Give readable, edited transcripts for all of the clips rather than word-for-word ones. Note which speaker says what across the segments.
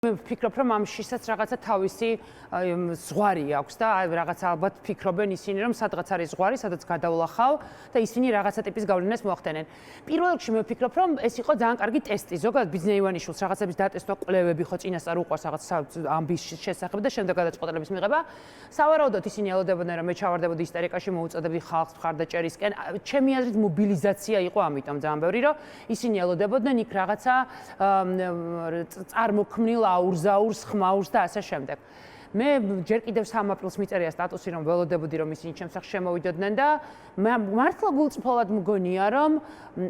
Speaker 1: ვფიქრობ, რომ ამ შისაც რაღაცა თავისი ზღვარი აქვს და რაღაცა ალბათ ფიქრობენ ისინი, რომ სადღაც არის ზღვარი, სადაც გადავლახავ და ისინი რაღაცა ტიპის გავლენას მოახდენენ. პირველ რიგში მე ვფიქრობ, რომ ეს იყო ძალიან კარგი ტესტი. ზოგადად ბიძინა ივანიშვილს რაღაცების დატესტვა კვლევები ხო წინასწარ უყვარს რაღაც ამბის შესახებ და შემდეგ გადაწყვეტილების მიღება. სავარაუდოდ ისინი ელოდებოდნენ, რომ მე ჩავარდებოდი ისტერიკაში, მოუწოდებდი ხალხს მხარდაჭერისკენ. ჩემი აზრით მობილიზაცია იყო ამიტომ ძალიან ბევრი, რომ ისინი ელოდებოდნენ იქ რაღაცა წარმოქმნილ აურზაურს, ხმაურს და ასე შემდეგ. მე ჯერ კიდევ 3 აპრილს მიწერია სტატუსი, რომ ველოდებოდი, რომ ისინი ჩემს სახში შემოვიდოდნენ და მართლა გულწრფელად მგონია, რომ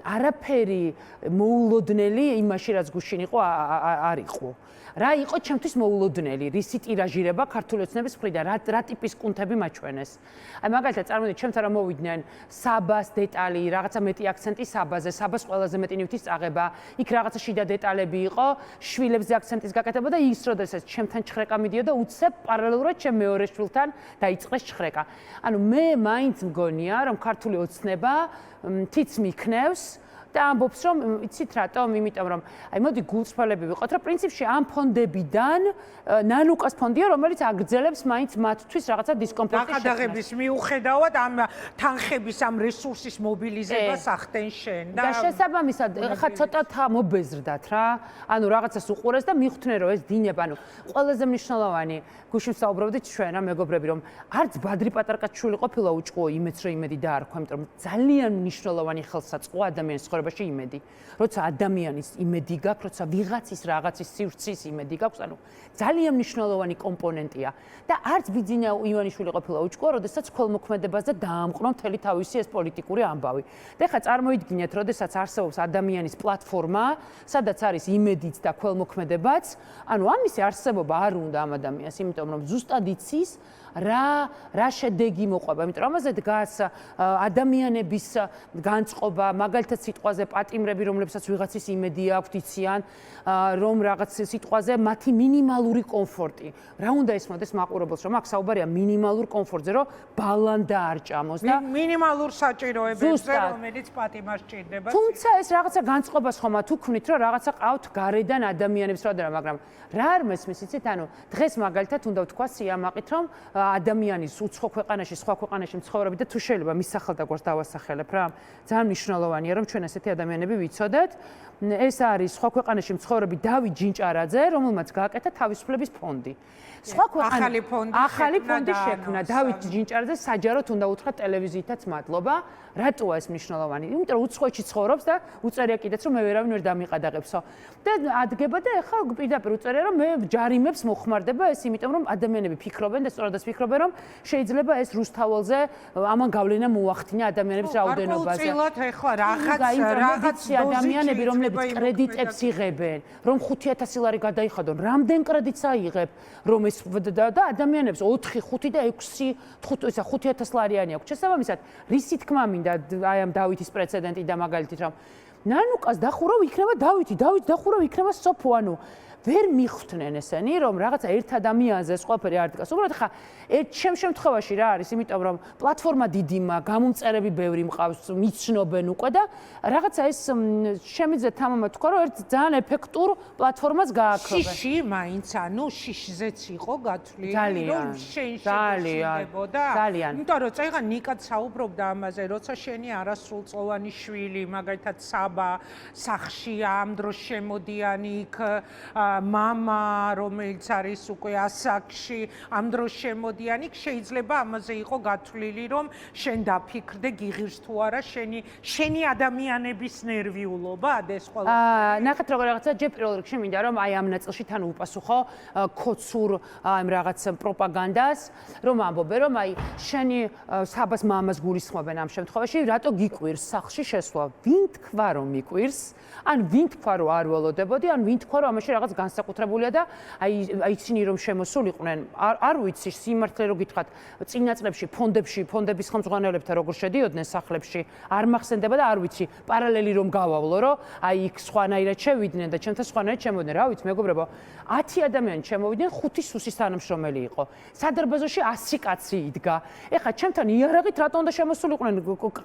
Speaker 1: არაფერი მოულოდნელი იმაში, რაც გუშინ იყო, არ იყო. რა იყო ჩემთვის მოულოდნელი, რისი ტირაჟირება ქართული ოცნების მხრიდან, რა ტიპის კუნთები მაჩვენეს. აი მაგალითად, წარმოვიდგინეთ, ჩემს არ მოვიდნენ საბას დეტალი, რაღაცა მეტი აქცენტი საბაზე, საბას ყველაზე მეტი ნივთის წაღება, იქ რაღაცა შიდა დეტალები იყო, შვილებზე აქცენტის გაკეთება და ის როდესაც ჩემთან ჩხრეკა მიდიოდა, უცებ პარალელურად ჩემ მეორე შვილთან დაიწყეს ჩხრეკა. ანუ მე მაინც მგონია, რომ ქართული ოცნება თიც მიქნევს და ამბობს, რომ იცით რატომ? იმიტომ რომ აი მოდი გულწრფელები ვიყოთ, რომ პრინციპში ამ ფონდებიდან ნანუკას ფონდია, რომელიც აგრძელებს მაინც მათთვის რაღაცა დისკომფორტის
Speaker 2: ნაკადაღების მიუხედავად ამ თანხების ამ რესურსის მობილიზებას ახდენ შენ
Speaker 1: და შესაბამისად ხა ცოტა მობეზრდათ რა. ანუ რაღაცას უყურეს და მიხვდნენ, რომ ეს დინება, ანუ ყველაზე მნიშვნელოვანი გუშინ საუბრობდით ჩვენ რა მეგობრები, რომ არც ბადრი პატარკაჩვილი ყოფილა უჭყო იმეც რომ იმედი დაარქვა, იმიტომ რომ ძალიან მნიშვნელოვანი ხელსაწყოა ადამიანის ცხოვრებაში იმედი. როცა ადამიანის იმედი გაქვს, როცა ვიღაცის რაღაცის სივრცის იმედი გაქვს, ანუ ძალიან მნიშვნელოვანი კომპონენტია და არც ბიძინა ივანიშვილი ყოფილა უჭყო, როდესაც ქველმოქმედებაზე დაამყრო მთელი თავისი ეს პოლიტიკური ამბავი. და ხა წარმოიდგინეთ, როდესაც არსებობს ადამიანის პლატფორმა, სადაც არის იმედიც და ქველმოქმედებაც, ანუ ამისი არსებობა არ უნდა ამ ადამიანს, იმიტომ რომ ზუსტად იცის რა შედეგი მოყვება, იმიტომ რომ ამაზე დგას ადამიანების განწყობა, მაგალითად სიტყვაზე პატიმრები, რომლებსაც ვიღაცის იმედი აქვთ, იციან, რომ რაღაც სიტყვაზე მათი მინიმალური კომფორტი. რა უნდა ესმოდეს მაყურებელს, რომ აქ საუბარია მინიმალურ კომფორტზე, რომ ბალანდა არ ჭამოს და
Speaker 2: მინიმალურ საჭიროებებზე, რომელიც პატიმას ჭირდება.
Speaker 1: თუმცა ეს რაღაცა განწყობას ხომ თუ ქმნით, რომ რაღაცა ყავთ გარედან ადამიანებს რა, მაგრამ რა არ მესმის, იცით, ანუ დღეს მაგალითად უნდა ვთქვა სიამაყით, რომ ადამიანის უცხო ქვეყანაში, სხვა ქვეყანაში მცხოვრები და თუ შეიძლება მის სახელდაგვარს დავასახელებ რა. ძალიან მნიშვნელოვანია, რომ ჩვენ ესეთი ადამიანები ვიცოდეთ. ეს არის სხვა ქვეყანაში მცხოვრები დავით ჯინჭარაძე, რომელმაც გააკეთა თავისუფლების ფონდი.
Speaker 2: ახალი
Speaker 1: ფონდი შექმნა დავით ჯინჭარაძე საჯაროდ უნდა უთხრა ტელევიზიითაც მადლობა. რატოა ეს მნიშვნელოვანი? იმიტომ რომ უცხოეთში ცხოვრობს და უწერია კიდეც რომ მე ვერავინ ვერ დამიყადაღებსო. და ადგება და ეხლა პირდაპირ უწერია რომ მე ჯარიმებს მოხმარდება ეს, იმიტომ რომ ადამიანები ფიქრობენ და სწორადაც ფიქრობენ რომ შეიძლება ეს რუსთაველზე ამან გავლენა მოახდინა ადამიანების რაოდენობაზე.
Speaker 2: აუცილებლად ეხლა რაღაც
Speaker 1: ადამიანები რომლებიც კრედიტებს იღებენ, რომ 5000 ლარი გადაიხადონ, რამდენ კრედიტს აიღებ, რომ ეს და ადამიანებს 4, 5 და 6, 5000 ლარიანი აქვს. შესაბამისად, რისი თქმა მინდა აი ამ დავითის პრეცედენტი და მაგალითით რომ ნანუკას დახურავ იქნება დავითი, დავით დახურავ იქნება სოფო, ანუ ვერ მიხვდნენ ესენი, რომ რაღაცა ერთ ადამიანზე ეს ყველაფერი არ დგას. უბრალოდ ხა ჩემ შემთხვევაში რა არის, იმიტომ რომ პლატფორმა დიდი მაქვს, გამომწერები ბევრი მყავს, მიცნობენ უკვე და რაღაცა ეს შემიძლია თამამად თქვა, რომ ერთ ძალიან ეფექტურ პლატფორმას გააქრობენ.
Speaker 2: შიში მაინც, ანუ შიშზეც იყო გათვლილი,
Speaker 1: ძალიან,
Speaker 2: რომ შენ შეგვეშინდებოდა.
Speaker 1: ძალიან.
Speaker 2: იმიტომ რომ წეგან ნიკად საუბრობდა ამაზე, როცა შენი არასრულწლოვანი შვილი, მაგალითად საბა, სახშია, ამ დროს შემოდიანი იქ მამა, რომელიც არის უკვე ასაკში, ამ დროს შემოდიანი, შეიძლება ამაზე იყო გათვლილი, რომ შენ დაფიქრდე, გიღირს თუ არა შენი ადამიანების ნერვიულობა, ეს ყველა.
Speaker 1: ნახეთ როგორ რაღაცა, ჯერ პირველ რიგში მინდა რომ აი ამ ნაწილში თან უპასუხო ქოცურ ამ რაღაც პროპაგანდას, რომ ამბობენ, რომ აი შენი საბას მამას გულისხმობენ ამ შემთხვევაში, რატო გიკვირს სახლში შესვლა? ვინ თქვა რომ მიკვირს? ან ვინ თქვა რომ არ ველოდებოდი, ან ვინ თქვა რომ ამაში რაღაც განსაკუთრებულია და აი ისინი რომ შემოსულიყვნენ, არ ვიცი სიმართლე რო გითხრათ, წინა წლებში ფონდების ხელმძღვანელებთან როგორ შედიოდნენ სახლებში, არ მახსენდება და არ ვიცი, პარალელი რომ გავავლო, რომ აი იქ სხვანაირად შევიდნენ და ჩემთან სხვანაირად შემოვიდნენ, რა ვიცი, მეგობრებო, 10 ადამიანი შემოვიდნენ, 5 სუსის თანამშრომელი იყო. სადარბაზოში 100 კაცი იდგა. ეხლა ჩემთან იარაღით რატომ უნდა შემოსულიყვნენ?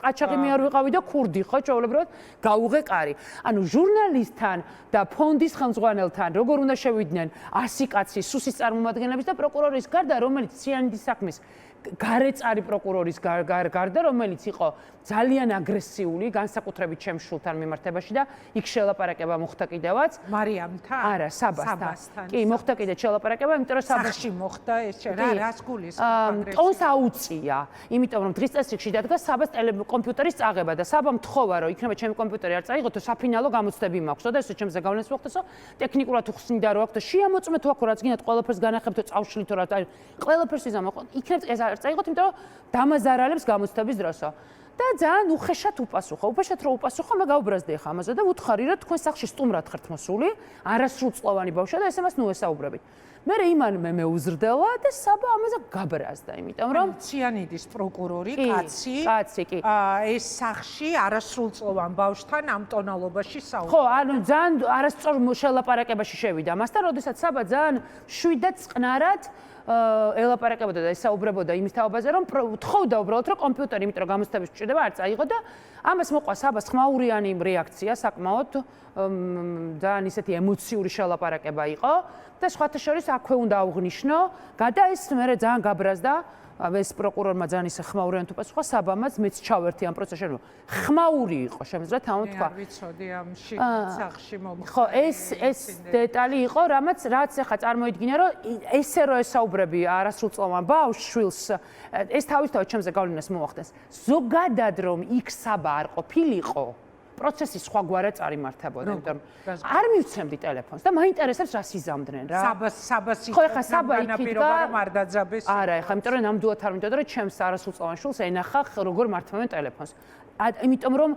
Speaker 1: ყაჩაღი მე არ ვიყავი და ქურდი, ხო, ჩვეულებრივად გავუღე კარი. ანუ ჟურნალისტთან და ფონდის ხელმძღვანელთან როგორ უნდა შევიდნენ 100 კაცი სუსის წარმომადგენლების და პროკურორის გარდა, რომელიც ციანიდის საქმის გარეწარი პროკურორის გარდა, რომელიც იყო ძალიან აგრესიული, განსაკუთრებით ჩემს შულთან მიმართებაში და იქ შელაპარაკება მოხდა კიდევაც.
Speaker 2: მარიამთან?
Speaker 1: არა, საბასთან. კი, მოხდა კიდე შელაპარაკება, იმიტომ რომ
Speaker 2: საბაში მოხდა ეს რას გულისხმობ?
Speaker 1: ტონს აუწია, იმიტომ რომ დღის წესრიგში დადგა საბას კომპიუტერის წაღება და საბამ თხოვა, რომ იქნება ჩემი კომპიუტერი არ წაიღოთ, საფინალო გამოცდები მაქვს და ესე ჩემზე გავლენას მოხდეს, ტექნიკურად უხსნიდა რომ აქვს და შეამოწმეთ თუ აქ რაც გინდათ ყველაფერს განახებთ წავშლით რა, ყველაფერს იზამო. იქნებ ეს არ წაიღოთ, იმიტომ რომ დამაზარალებს გამოცდების დროსო. და ძალიან უხეშად უპასუხა. უხეშად რო უპასუხა, მე გავბრაზდი ხა ამაზე და ვუთხარი, რომ თქვენ სახში სტუმრად ხართ მოსული, არასრულწლოვანი ბავშვია და ესემას ნუ ესაუბრებით. მე იმან მე უზრდელა და საბა ამაზე გაბრაზდა, იმიტომ რომ
Speaker 2: ციანიდის პროკურორი
Speaker 1: კაცი კი.
Speaker 2: ეს სახში არასრულწლოვან ბავშვთან ამ ტონალობაში საუბრობს.
Speaker 1: ხო, ანუ ძალიან არასწორ შელაპარაკებაში შევიდა მასთან, როდესაც საბა ძალიან შვიდ და წყნარად ელაპარაკებოდა და ესაუბრებოდა იმის თაობაზე, რომ თხოვდა უბრალოდ რომ კომპიუტერი, იმიტომ რომ გამოცდების ჭირდება არ წაიღო და ამას მოყვა საბას ხმაურიანი რეაქცია, საკმაოდ ძალიან ისეთი ემოციური შელაპარაკება იყო და სხვათა შორის აქვე უნდა აღვნიშნო, გადა ეს მე ძალიან გაბრაზდა ეს პროკურორმა ძალიან ისე ხმაურიან თუ პასუხა საბამაც მეც ჩავერთი ამ პროცესში რომ ხმაური იყო შემიძლია თამო თქვა.
Speaker 2: არ ვიცოდი ამ სახში მომხდარი.
Speaker 1: ხო, ეს დეტალი იყო, რაც ახლა წარმოიდგინა რომ ესე რომ ესაუბრები არასრულწლოვან ბავშვს, შვილს, ეს თავისთავად ჩემზე გავლენას მოახდენს. ზოგადად რომ იქ საბა არ ყოფილიყო, პროცესი სხვაგვარად წარიმართებოდა, იმიტომ რომ არ მივცემდი ტელეფონს და მაინტერესებს რას იზამდნენ რა.
Speaker 2: საბას
Speaker 1: ხო, ახლა საბა იქითგა
Speaker 2: რომ არ დაძაბეს.
Speaker 1: არა, ახლა იმიტომ რომ ნამდვილად არ მინდოდა რომ ჩემს არასრულწლოვან შვილს ენახა როგორ მართმევენ ტელეფონს. იმიტომ რომ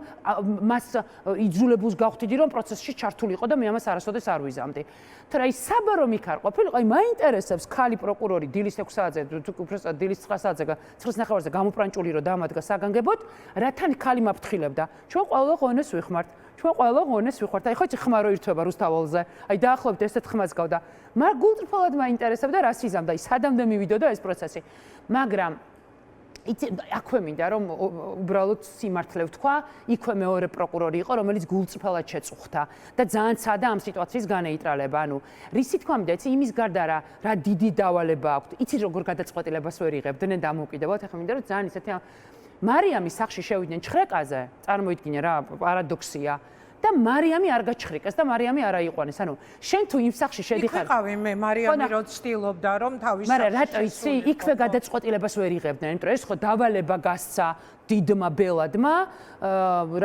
Speaker 1: მას იძულებს გავხდიდი რომ პროცესში ჩართული იყო და მე ამას არასოდეს არ ვიზამდი. თორე აი საბა რომ იქ არ ყოფილიყო, აი მაინტერესებს ხალი პროკურორი დილის 6 საათზე, თუ უბრალოდ დილის 9 საათზე 9:30-ზე გამოპრანჭული რომ დამადგა საგანგებოდ, რათან ხალი მაფრთხილებდა. ჩვენ ყველა ღონეს ვიხმართ. ჩვენ ყველა ღონეს ვიხმართ. აი ხო იცი ხმა რო ირთვება რუსთაველზე. აი დაახლოებით ესეთ ხმას გავდა. მაგრამ გულწრფელად მაინტერესებდა რას იზამდა, აი სადამდე მივიდოდა ეს პროცესი. მაგრამ აქვე მინდა რომ უბრალოდ სიმართლე ვთქვა, იქვე მეორე პროკურორი იყო, რომელიც გულწრფელად შეწუხდა და ძალიან ცადა ამ სიტუაციის განეიტრალება. ანუ რისი თქმა მინდა, იცი იმის გარდა რა დიდი დავალება აქვს. იცი როგორ გადაწყვეტილებას ვერ იღებდნენ დამოუკიდებლად, ახლა მინდა რომ ძალიან ისეთი მარიამის სახში შევიდნენ ჩხრეკაზე, წარმოიდგინე რა პარადოქსია. და მარიამი არ გაჩხრიკეს და მარიამი არ აიყვანეს. ანუ შენ თუ იმ სახში შედიხარ.
Speaker 2: იყავი მე მარიამი რო ცდილობდა რომ თავის სახში.
Speaker 1: მაგრამ რატო იცი, იქვე გადაწყვეტილებას ვერ იღებდნენ, იმიტომ რომ ეს ხო დავალება გასცა დიდმა ბელადმა.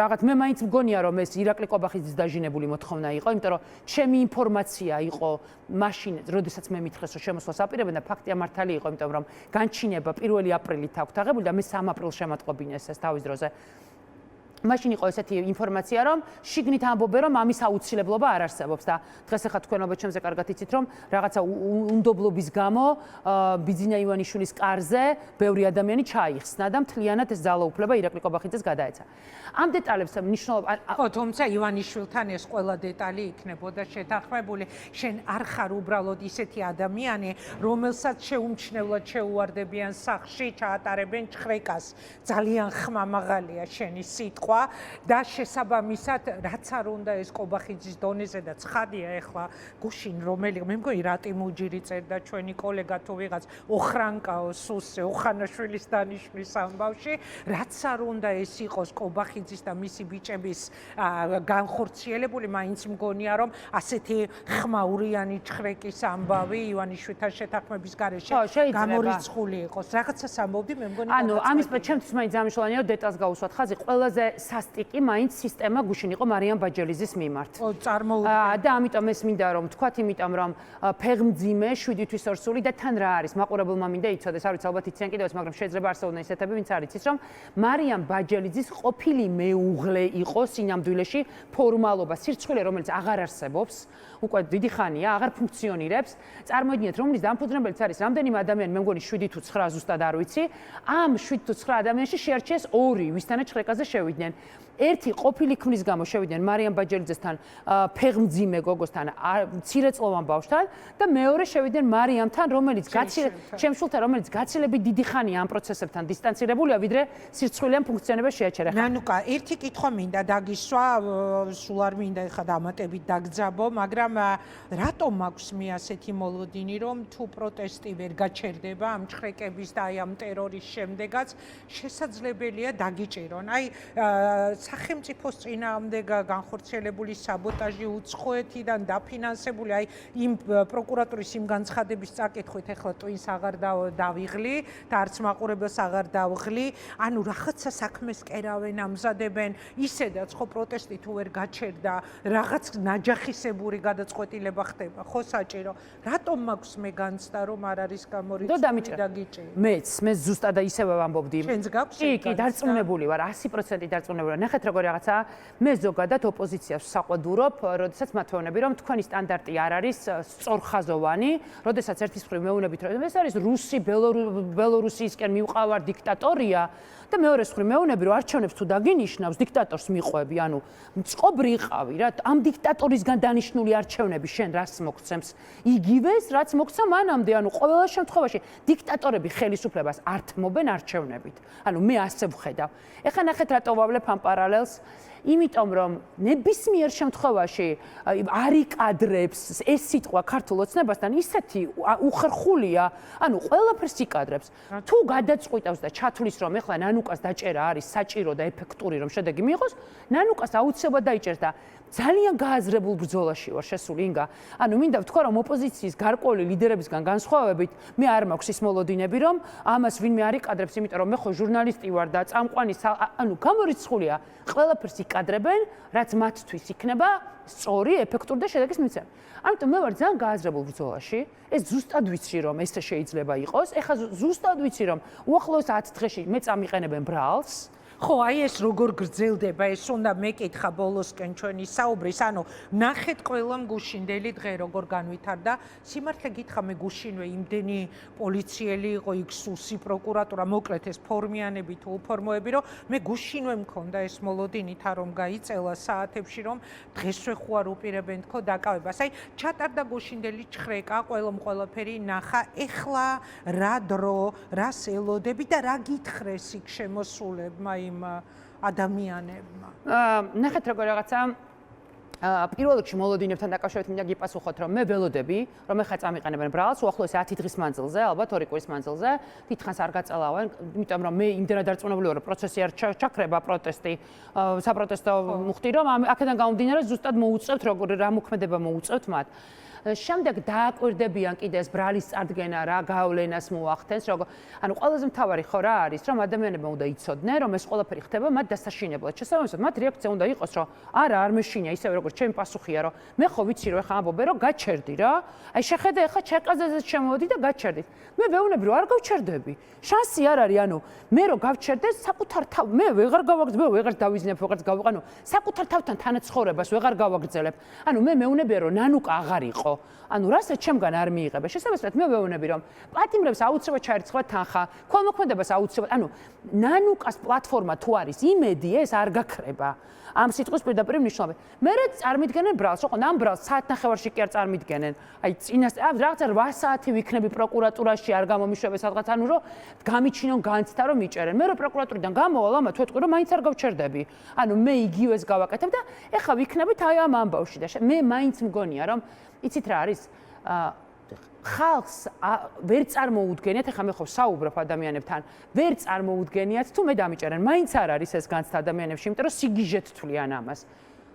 Speaker 1: რაღაც მე მაინც მგონია რომ ეს ირაკლი კობახიძის დაჟინებული მოთხოვნა იყო, იმიტომ რომ ჩემი ინფორმაცია იყო მაშინ, როდესაც მე მითხრეს რომ შემოსვლას აპირებენ და ფაქტია მართალი იყო, იმიტომ რომ განჩინება 1 აპრილით აქვთ აღებული და მე 3 აპრილს შემატყობინეს ეს თავის დროზე. მაშინ იყო ესეთი ინფორმაცია, რომ შიგნით ამბობენ, რომ ამის აუცილებლობა არ არსებობს და დღეს ახლა თქვენ ალბათ ჩემზე კარგად იცით, რომ რაღაცა უნდობლობის გამო ბიძინა ივანიშვილის კარზე ბევრი ადამიანი ჩაიხსნა და მთლიანად ეს ძალაუფლება ირაკლი კობახიძეს გადაეცა. ამ დეტალებს მნიშვნელობა
Speaker 2: ხო, თუმცა ივანიშვილთან ეს ყველა დეტალი იქნებოდა შეთანხმებული. შენ არ ხარ უბრალოდ ისეთი ადამიანი, რომელსაც შეუმჩნევლად შეუვარდებიან სახში, ჩაატარებენ ჩხრეკას. ძალიან ხმამაღალია შენი სიტყვა. და შესაბამისად რაც არ უნდა ეს კობახიძის დონეზე და ცხადია ეხლა გუშინ რომელი მე მგონი რატი მუჯირი წერდა ჩვენი კოლეგა თუ ვიღაც ოხრანკაო სუსე ოხანაშვილის დანიშვნის ამბავში რაც არ უნდა ეს იყოს კობახიძის და მისი ბიჭების განხორციელებული მაინც მგონია რომ ასეთი ხმაურიანი ჩხრეკის ამბავი ივანიშვილთან შეთანხმების გარეშე გამორიცხული იყოს რაღაცას ამბობდი მე მგონი
Speaker 1: ანუ ამის ჩემთვის მაინც ამშლანია დეტალს გავუსვათ ხაზი ყველაზე სასტიკი მაინც სისტემა გუშინ იყო მარიამ ბაჯელიძის მიმართ.
Speaker 2: წარმოუდგენელი.
Speaker 1: და ამიტომ ეს მინდა რომ ვთქვათ, იმიტომ რომ ფეხმძიმე 7 თვის ორსული და თან რა არის მაყურებელმა მინდა იცოდეს, არ ვიცი ალბათ იციან კიდევაც, მაგრამ შეიძლება არსებობდნენ ისეთები, ვინც არ იცის, რომ მარიამ ბაჯელიძის ყოფილი მეუღლე იყო სინამდვილეში ფორმალობა, სირცხვილე, რომელიც აღარ არსებობს, უკვე დიდი ხანია, აღარ ფუნქციონირებს. წარმოიდგინეთ, რომლის დამფუძნებელიც არის რამდენიმე ადამიანი, მე მგონი 7 თუ 9 ზუსტად არ ვიცი. ამ 7 თუ 9 ადამიანში შეარჩიეს 2, ვისთანაც ჩხრეკაზე შევიდნენ. ერთი ყოფილი ქმრის გამო შევიდნენ მარიამ ბაჯელიძესთან, ფეხმძიმე გოგოსთან, მცირეწლოვან ბავშვთან და მეორე შევიდნენ მარიამთან, რომელიც შემსრულთან, რომელიც გაცილებით დიდი ხანია ამ პროცესებთან დისტანცირებულია, ვიდრე სირცხვილი ან ფუნქციონირება შეაჩერა.
Speaker 2: ნანუკა, ერთი კითხვა მინდა დაგისვა, სულ არ მინდა ეხლა დამატებით დაგძაბო, მაგრამ რატომ მაქვს მე ასეთი მოლოდინი, რომ თუ პროტესტი ვერ გაჩერდება ამ ჭხრეკების და აი ამ ტერორის შემდეგაც შესაძლებელია დაგიჭირონ. აი სახელმწიფოს წინააღმდეგ განხორციელებული საბოტაჟი უცხოეთიდან დაფინანსებული, აი იმ პროკურატურის იმ განცხადების წაკითხვით ეხლა ტვინს აღარ დავიღლი და არც მაყურებელს აღარ დავღლი. ანუ რაღაცა საქმეს კერავენ, ამზადებენ, ისედაც ხო პროტესტი თუ ვერ გაჩერდა, რაღაც ნაჯახისებური გადაწყვეტილება ხდება, ხო საჭირო. რატომ მაქვს მე განცდა, რომ არ არის გამორიცხული დაგიჭირე?
Speaker 1: მეც ზუსტად ისევე ვამბობდი.
Speaker 2: შენც გაქვს?
Speaker 1: კი, დარწმუნებული ვარ, 100% დარწმუნებული. ნახეთ როგორი რაღაცაა, მე ზოგადად ოპოზიციას საყვედურობ, როდესაც მათეონები, რომ თქვენი სტანდარტი არ არის სწორხაზოვანი, როდესაც ერთის მხრივ მეუბნებით, რომ ეს არის რუსი, ბელორუსიისკენ მივყავარ დიქტატორია და მეორეს მხრივ მეუბნები, რომ არჩევნებს თუ დაგინიშნავს, დიქტატორს მიყვები, ანუ მწყობრი იყავი რა, ამ დიქტატორისგან დანიშნული არჩევნები შენ რას მოგცემს? იგივეს, რაც მოგცა მანამდე, ანუ ყოველ შემთხვევაში დიქტატორები ხელისუფლებას არ თმობენ არჩევნებით. ანუ მე ასე ვხედავ. ეხლა ნახეთ რატო ვავლებ ამ პარალელს. იმიტომ რომ ნებისმიერ შემთხვევაში არიკადრებს ეს სიტყვა ქართულ ოცნებასთან ისეთი უხერხულია, ანუ ყველაფერს იკადრებს. თუ გადაწყვიტავს და ჩათვლის რომ ეხლა ნანუკას დაჭერა არის საჭირო და ეფექტური რომ შედეგი მიიღოს, ნანუკას აუცილებლად დაიჭერს და ძალიან გააზრებულ ბრძოლაში ვარ შესული ინგა. ანუ მინდა ვთქვა რომ ოპოზიციის გარკვეული ლიდერებისგან განსხვავებით მე არ მაქვს ის მოლოდინები რომ ამას ვინმე არიკადრებს, იმიტომ რომ მე ხო ჟურნალისტი ვარ და წამყვანი ანუ გამორიცხულია ყველაფერს იკადრებენ, რაც მათთვის იქნება სწორი, ეფექტური და შედეგის მიცემა. ამიტომ მე ვარ ძალიან გააზრებულ ბრძოლაში. ეს ზუსტად ვიცი რომ ეს შეიძლება იყოს. ეხლა ზუსტად ვიცი რომ უახლოეს 10 დღეში მე წამიყენებენ ბრალს.
Speaker 2: ხო, აი ეს როგორ გრძელდება, ეს უნდა მეკითხა ბოლოსკენ ჩვენი საუბრის, ანუ ნახეთ ყველა მგუშინდელი დღე როგორ განვითარდა. სიმართლე გითხრა, მე გუშინვე იმდენი პოლიციელი იყო, იქ სუსი პროკურატურა, მოკლედ ეს ფორმიანები თუ უფორმოები, რომ მე გუშინვე მქონდა ეს მოლოდინითა რომ გაიწელა საათებში, რომ დღესვე ხო არ უპირებენ თქო დაკავებას. აი ჩატარდა გუშინდელი ჭხრეკა, ყველაფერი ნახა, ეხლა რა დრო, რას ელოდები და რა გითხრეს იქ შემოსულებმა იმ ადამიანებმა.
Speaker 1: ნახეთ როგორ რაღაცა პირველ რიგში მოლოდინებთან დაკავშირებით მინდა გიპასუხოთ რომ მე ველოდები რომ ეხლა წამიყენებენ ბრალს უახლოეს 10 დღის მანძილზე, ალბათ 2 კვირის მანძილზე, დიდხანს არ გაწელავენ, იმიტომ რომ მე იმდენად დარწმუნებული ვარ რომ პროცესი არ ჩაქრება პროტესტი, საპროტესტო მუხტი რომ აქედან გამომდინარე ზუსტად მოუწევთ რა მოქმედება მოუწევთ მათ. შემდეგ დააკვირდებიან კიდე ეს ბრალის წარდგენა რა გავლენას მოახდენს, როგორ ანუ ყველაზე მთავარი ხო რა არის, რომ ადამიანებმა უნდა იცოდნენ, რომ ეს ყველაფერი ხდება მათ დასაშინებლად. შესაბამისად, მათ რეაქცია უნდა იყოს, რომ არა, არ მეშინია ისევე როგორც ჩემი პასუხია, რომ მე ხო ვიცი რომ ეხა ამბობენ, რომ გაჩერდი რა. აი შეხედე ეხა ჩერკაზეზეც შემოვედი და გაჩერდით. მე ვეუბნები რომ არ გავჩერდები. შანსი არ არის, ანუ მე რომ გავჩერდეს საკუთარ თავ მე ვეღარ გავაგრძელებ, მე ვეღარ დავიზნებ, ვეღარ გავიყანო, საკუთარ თავთან თანაცხოვრებას ვეღარ გავაგრძელებ. ანუ მე მეუბნებია რომ ნანუკა აღარ იყო. ანუ რასაც ჩემგან არ მიიღება. შესაბამისად მე ვეუბნები რომ პატიმრებს აუცილებლად ჩაერიცხვა თანხა, ქველმოქმედებას აუცილებლად, ანუ ნანუკას პლატფორმა თუ არის იმედი ეს არ გაქრება. ამ სიტყვის პირდაპირ მნიშვნელობით. მერე წარმიდგენენ ბრალს, ოღონდ ამ ბრალს საათნახევარში კი არ წარმიდგენენ. აი წინას რაღაცა 8 საათი ვიქნები პროკურატურაში არ გამომიშვებე სადღაც, ანუ რომ გამიჩინონ განცდა რომ მიჭერენ. მე რო პროკურატურიდან გამოვალ, ამათ ვეთქვი რომ მაინც არ გავჩერდები. ანუ მე იგივეს გავაკეთებ და ეხლა ვიქნებით აი ამ ამბავში და მე მაინც მგონია რომ იცით რა არის ხალხს ვერ წარმოუდგენიათ, ეხლა მე ხო საუბრობ ადამიანებთან, ვერ წარმოუდგენიათ თუ მე დამიჭერენ, მაინც არ არის ეს განცდა ადამიანებში, იმიტომ რომ სიგიჟეთ თვლიან ამას.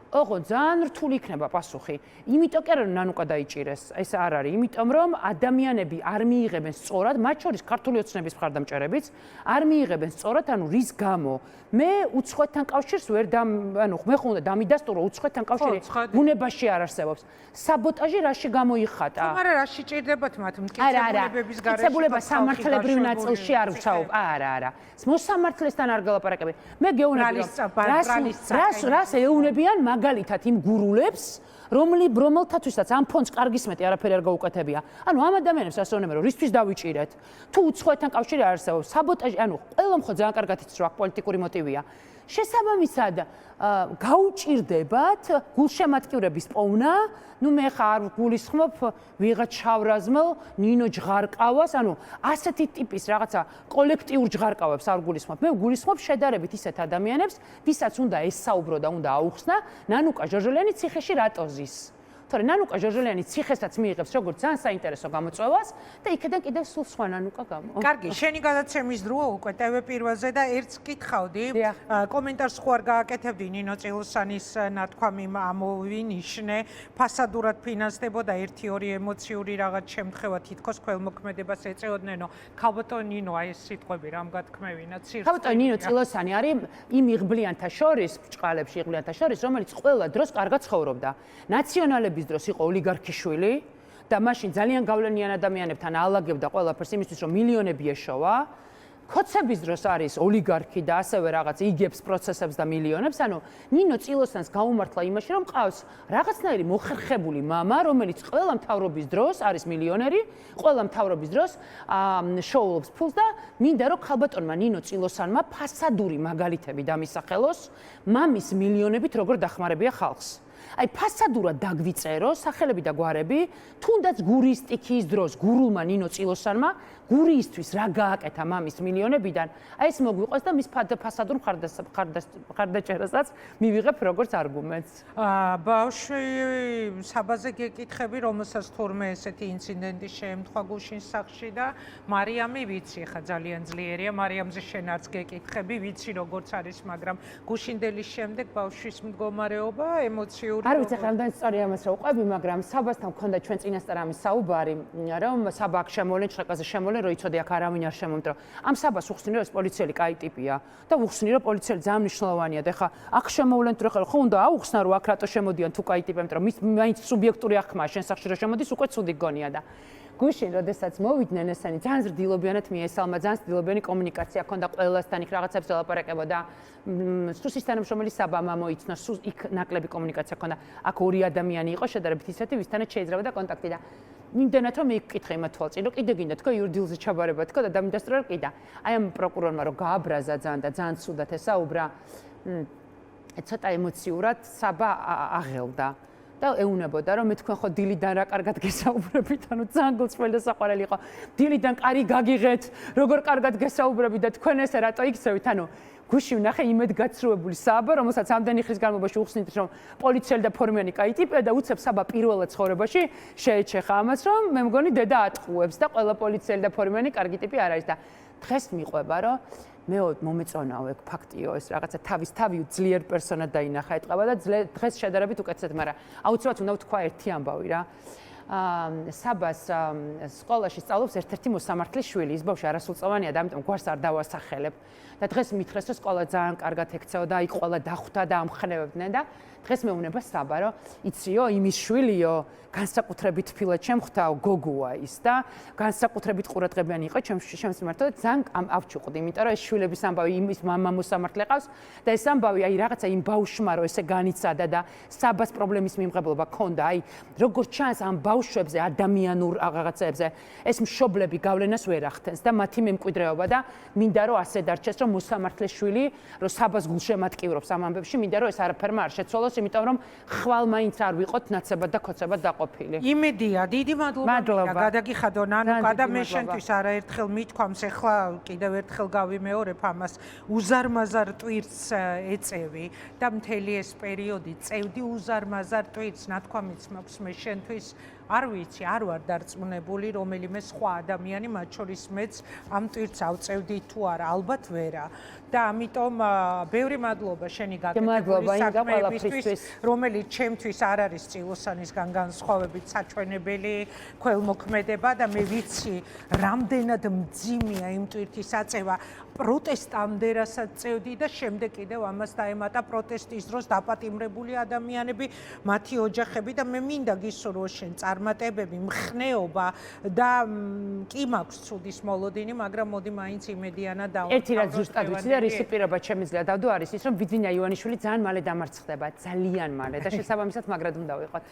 Speaker 1: ოღონდ ძალიან რთული იქნება პასუხი. იმიტომ კი არა რომ ნანუკა დაიჭირეს, ეს არ არის, იმიტომ რომ ადამიანები არ მიიღებენ სწორად, მათ შორის ქართული ოცნების მხარდამჭერებიც არ მიიღებენ სწორად, ანუ რის გამო მე უცხოეთთან კავშირს ვერ ანუ მე ხო უნდა დამიდასტურო უცხოეთთან კავშირი ბუნებაში არ არსებობს. საბოტაჟი რაში გამოიხატა?
Speaker 2: მაგრამ რაში ჭირდებათ მათ მტკიცებულებების გარეშე? მტკიცებულება
Speaker 1: სამართლებრივ ნაწილში არ ვსაუბრ. არა. მოსამართლესთან არ გელაპარაკები. მე გეუბნები რომ რას ეუბნებიან მაგალითად იმ გურულებს, რომელთათვისაც ამ ფონდს კარგისმეტი არაფერი არ გაუკეთებია. ანუ ამ ადამიანებს ასე ვუნება რომ რისთვის დავიჭირეთ? თუ უცხოეთთან კავშირი არ არსებობს, საბოტაჟი, ანუ ყველამ ხო ძალიან კარგად იცის რომ აქ პოლიტიკური მოტივია. შესაბამისად გაუჭირდებათ გულშემატკივრების პოვნა, ნუ მე ხა არ გულისხმობ ვიღაც შავრაზმელ ნინო ჯღარკავას, ანუ ასეთი ტიპის რაღაცა კოლექტიურ ჯღარკავებს არ გულისხმობ. მე გულისხმობ შედარებით ისეთ ადამიანებს, ვისაც უნდა ესაუბრო და უნდა აუხსნა, ნანუკა ჟორჟოლიანი ციხეში რატო ზის. თორე ნანუკა ჟორჟოლიანი ციხესაც მიიღებს როგორც ძალიან საინტერესო გამოწვევას და იქიდან კიდევ სულ სხვა ნანუკა გამო.
Speaker 2: კარგი, შენი გადაცემის დროა უკვე TV პირველზე და ერთს კითხავდი. კომენტარს ხო არ გააკეთებდი ნინო წილოსანის ნათქვამი ამოვინიშნე, ფასადურად ფინანსდებოდა 1-2 ემოციური რაღაც შემთხვევა თითქოს ქველმოქმედებას ეწეოდნენ, ქალბატონ ნინო აი ეს სიტყვები რამ გათქმევინა ცირს.
Speaker 1: ქალბატონ ნინო წილოსანი არის იმ იღბლიანთა შორის, ბჭყალებში იღბლიანთა შორის, რომელიც ყველა დროს კარგად ცხოვრობდა. ნაციონალების დროს იყო ოლიგარქიშვილი და მაშინ ძალიან გავლენიან ადამიანებთან ალაგებდა ყველაფერს იმისთვის რომ მილიონები ეშოვა. ქოცების დროს არის ოლიგარქი და ასევე რაღაც იგებს პროცესებს და მილიონებს. ანუ ნინო წილოსანს გაუმართლა იმაში რომ ყავს რაღაცნაირი მოხერხებული მამა, რომელიც ყველა მთავრობის დროს არის მილიონერი, ყველა მთავრობის დროს შოულობს ფულს და მინდა რომ ქალბატონმა ნინო წილოსანმა ფასადური მაგალითები დამისახელოს მამის მილიონებით როგორ დახმარებია ხალხს. აი ფასადურად დაგვიწერო სახელები და გვარები, თუნდაც გურიის სტიქიის დროს გურულმა ნინო წილოსანმა გურიისთვის რა გააკეთა მამის მილიონებიდან, აი ეს მოგვიყვეს და მის ფასადურ მხარდაჭერასაც მივიღებ როგორც არგუმენტს.
Speaker 2: ბავშვი საბაზე გეკითხები, რომელსაც თურმე ესეთი ინციდენტი შეემთხვა გუშინ სახლში და მარიამი ვიცი, ხა ძალიან ძლიერია, მარიამზე შენაც გეკითხები, ვიცი როგორც არის, მაგრამ გუშინდელის შემდეგ ბავშვის მდგომარეობა ემოციური
Speaker 1: არ ვიცი ხა რამდენი სწორია ამას რა უყვები, მაგრამ საბასთან მქონდა ჩვენ წინასწარ ამის საუბარი, რომ საბა აქ შემოვლენ, შეკაზე შემოვლენ, რომ იცოდი აქ არავინ არ შემომტრო. ამ საბას უხსნი რომ ეს პოლიციელი კაი ტიპია და უხსნი რომ პოლიციელი ძალიან მნიშვნელოვანია და ხა აქ შემოვლენ თუ ხო უნდა აუხსნა რომ აქ რატო შემოდიან თუ კაი ტიპები, რომ მის მაინც სუბიექტური აღქმა შენ სახში რომ შემოდის უკვე ცუდი გონია და გუშინ როდესაც მოვიდნენ ესენი ძალიან ზრდილობიანად მიესალმა, ძალიან ზრდილობიანი კომუნიკაცია ჰქონდა ყველასთან, იქ რაღაცებს ელაპარაკებოდა. სუსის თანამშრომელი საბა მოიცნო, იქ ნაკლები კომუნიკაცია ჰქონდა. აქ ორი ადამიანი იყო შედარებით ისეთი, ვისთანაც შეიძლება და კონტაქტი და იმდენად რომ მიკითხე იმათ თვალწინ, რომ კიდე გინდა თქო იურდილზე ჩაბარება თქო და დამიდასტურა რომ კიდე. აი ამ პროკურორმა რომ გააბრაზა ძალიან და ძალიან ცუდად ესაუბრა, ცოტა ემოციურად საბა აღელდა. და ეუნებოდა რომ მე თქვენ ხო დილიდან რა კარგად გესაუბრებით, ანუ ძალიან გულწრფელი და საყვარელი იყო. დილიდან კარი გაგიღეთ, როგორ კარგად გესაუბრებით და თქვენ ესე რატო იქცევით, ანუ გუში ვნახე იმედგაცრუებული საბა, რომელსაც ამდენი ხნის განმავლობაში უხსნით რომ პოლიციელი და ფორმიანი კაი ტიპია და უცებ საბა პირველად ცხოვრებაში შეეჩეხა ამას, რომ მე მგონი დედა ატყუებს და ყველა პოლიციელი და ფორმიანი კარგი ტიპი არ არის და დღეს მიყვება რომ მე მომეწონაო ეგ ფაქტიო ეს რაღაცა თავი ძლიერ პერსონად დაინახა ეტყობა და დღეს შედარებით უკეთესად, მაგრამ აუცილებლად უნდა ვთქვა ერთი ამბავი რა. საბას სკოლაში სწავლობს ერთ-ერთი მოსამართლის შვილი, ის ბავშვი არასრულწლოვანია და ამიტომ გვარს არ დავასახელებ. და დღეს მითხრეს რომ სკოლა ძალიან კარგად ექცეოდა, იქ ყველა დახვდა და ამხნევებდნენ და დღეს მეუბნება საბა რომ იციო იმის შვილიო განსაკუთრებით თბილად შემხვდაო გოგოა ის და განსაკუთრებით ყურადღებიანი იყო ჩემს მიმართ და ძალიან ავჩუყდი, იმიტომ რომ ეს შვილების ამბავი იმის მამა მოსამართლე ყავს და ეს ამბავი აი რაღაცა იმ ბავშვმა რომ ესე განიცადა და საბას პრობლემის მიმღებლობა ქონდა, აი როგორც ჩანს ამ ბავშვებზე ადამიანურ რაღაცებზე ეს მშობლები გავლენას ვერ ახდენს და მათი მემკვიდრეობა და მინდა რომ ასე დარჩეს რომ მოსამართლეს შვილი რომ საბას გულშემატკივრობს ამ ამბებში, მინდა რომ ეს არაფერმა არ შეცვალოს, იმიტომ რომ ხვალ მაინც არ ვიყოთ ნაცებად და ქოცებად დაყოფილი.
Speaker 2: იმედია, დიდი მადლობა. გადაგიხადო ნანუკა და მე შენთვის არაერთხელ მithქვამს, ეხლა კიდევ ერთხელ გავიმეორებ ამას, უზარმაზარ ტვირთს ეწევი და მთელი ეს პერიოდი წევდი უზარმაზარ ტვირთს, ნათქვამიც მაქვს მე შენთვის. არ ვიცი, არ ვარ დარწმუნებული, რომელიმე სხვა ადამიანი, მათ შორის მეც ამ ტვირთს ავწევდი თუ არა, ალბათ ვერა. და ამიტომ ბევრი მადლობა შენი გაკეთებული საქმეებისთვის, რომელიც ჩემთვის არ არის წილოსანისგან განსხვავებით საჩვენებელი ქველმოქმედება და მე ვიცი, რამდენად მძიმეა იმ ტვირთის აწევა. პროტესტამდე რასაც წევდი და შემდეგ კიდევ ამას დაემატა პროტესტის დროს დაპატიმრებული ადამიანები, მათი ოჯახები და მე მინდა გისურვო შენ წარმატებები, მხნეობა და კი მაქვს ცუდის მოლოდინი, მაგრამ მოდი მაინც იმედიანად დავუყავრო.
Speaker 1: ერთი რაც ზუსტად ვიცი და რისი პირობა შემიძლია დავდო არის ის, რომ ბიძინა ივანიშვილი ძალიან მალე დამარცხდება, ძალიან მალე და შესაბამისად მაგრად უნდა ვიყოთ.